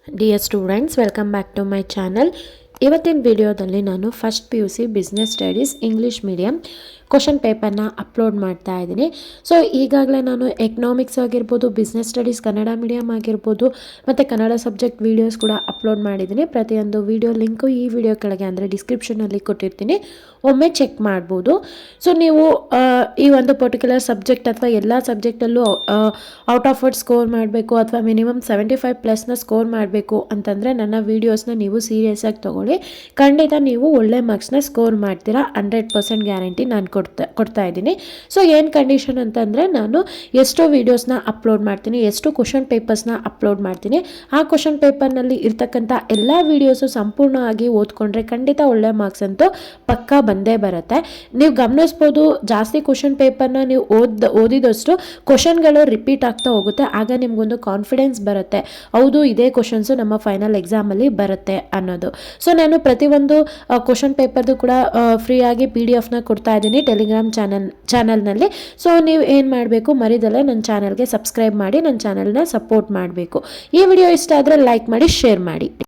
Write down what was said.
Dear students, welcome back to my channel. ಇವತ್ತಿನ ವಿಡಿಯೋದಲ್ಲಿ ನಾನು first PUC business studies English medium question ಪೇಪರ್ನ upload ಮಾಡ್ತಾ ಇದ್ದೀನಿ. ಸೊ ಈಗಾಗಲೇ ನಾನು ಎಕನಾಮಿಕ್ಸ್ ಆಗಿರ್ಬೋದು, ಬಿಸ್ನೆಸ್ ಸ್ಟಡೀಸ್ ಕನ್ನಡ ಮೀಡಿಯಂ ಆಗಿರ್ಬೋದು ಮತ್ತು ಕನ್ನಡ ಸಬ್ಜೆಕ್ಟ್ ವೀಡಿಯೋಸ್ ಕೂಡ ಅಪ್ಲೋಡ್ ಮಾಡಿದ್ದೀನಿ. ಪ್ರತಿಯೊಂದು ವಿಡಿಯೋ ಲಿಂಕು ಈ ವಿಡಿಯೋ ಕೆಳಗೆ ಅಂದರೆ ಡಿಸ್ಕ್ರಿಪ್ಷನಲ್ಲಿ ಕೊಟ್ಟಿರ್ತೀನಿ, ಒಮ್ಮೆ ಚೆಕ್ ಮಾಡ್ಬೋದು. ಸೊ ನೀವು ಈ ಒಂದು ಪರ್ಟಿಕ್ಯುಲರ್ ಸಬ್ಜೆಕ್ಟ್ ಅಥವಾ ಎಲ್ಲ ಸಬ್ಜೆಕ್ಟಲ್ಲೂ ಔಟ್ ಆಫ್ ವರ್ಡ್ ಸ್ಕೋರ್ ಮಾಡಬೇಕು ಅಥವಾ ಮಿನಿಮಮ್ 75+ ಸ್ಕೋರ್ ಮಾಡಬೇಕು ಅಂತಂದರೆ ನನ್ನ ವೀಡಿಯೋಸ್ನ ನೀವು ಸೀರಿಯಸ್ ಆಗಿ ತೊಗೊಳ್ಳಿ. ಖಂಡಿತ ನೀವು ಒಳ್ಳೆ ಮಾರ್ಕ್ಸ್ನ ಸ್ಕೋರ್ ಮಾಡ್ತೀರಾ, 100% ಗ್ಯಾರಂಟಿ ನಾನು ಕೊಡ್ತಾ ಇದ್ದೀನಿ. ಸೊ ಏನು ಕಂಡೀಷನ್ ಅಂತಂದರೆ, ನಾನು ಎಷ್ಟು ವೀಡಿಯೋಸ್ನ ಅಪ್ಲೋಡ್ ಮಾಡ್ತೀನಿ, ಎಷ್ಟು ಕ್ವಶನ್ ಪೇಪರ್ಸ್ನ ಅಪ್ಲೋಡ್ ಮಾಡ್ತೀನಿ, ಆ ಕ್ವಶನ್ ಪೇಪರ್ನಲ್ಲಿ ಇರ್ತಕ್ಕಂಥ ಎಲ್ಲ ವೀಡಿಯೋಸು ಸಂಪೂರ್ಣವಾಗಿ ಓದ್ಕೊಂಡ್ರೆ ಖಂಡಿತ ಒಳ್ಳೆ ಮಾರ್ಕ್ಸ್ ಅಂತೂ ಪಕ್ಕಾ ಬಂದೇ ಬರುತ್ತೆ. ನೀವು ಗಮನಿಸ್ಬೋದು, ಜಾಸ್ತಿ ಕ್ವಶನ್ ಪೇಪರ್ನ ನೀವು ಓದಿದಷ್ಟು ಕ್ವಶನ್ಗಳು ರಿಪೀಟ್ ಆಗ್ತಾ ಹೋಗುತ್ತೆ. ಆಗ ನಿಮಗೊಂದು ಕಾನ್ಫಿಡೆನ್ಸ್ ಬರುತ್ತೆ, ಹೌದು ಇದೇ ಕ್ವಶನ್ಸು ನಮ್ಮ ಫೈನಲ್ ಎಕ್ಸಾಮಲ್ಲಿ ಬರುತ್ತೆ ಅನ್ನೋದು. ಸೊ ನಾನು ಪ್ರತಿಯೊಂದು ಕ್ವಶನ್ ಪೇಪರ್ದು ಕೂಡ ಫ್ರೀಯಾಗಿ PDF ಕೊಡ್ತಾ ಇದ್ದೀನಿ ಟೆಲಿಗ್ರಾಮ್ ಚಾನಲ್ನಲ್ಲಿ. ಸೊ ನೀವು ಏನು ಮಾಡಬೇಕು, ಮರಿದಲ್ಲೇ ನನ್ನ ಚಾನಲ್ಗೆ ಸಬ್ಸ್ಕ್ರೈಬ್ ಮಾಡಿ ನನ್ನ ಚಾನಲ್ನ ಸಪೋರ್ಟ್ ಮಾಡಬೇಕು. ಈ ವಿಡಿಯೋ ಇಷ್ಟ ಆದರೆ ಲೈಕ್ ಮಾಡಿ, ಶೇರ್ ಮಾಡಿ.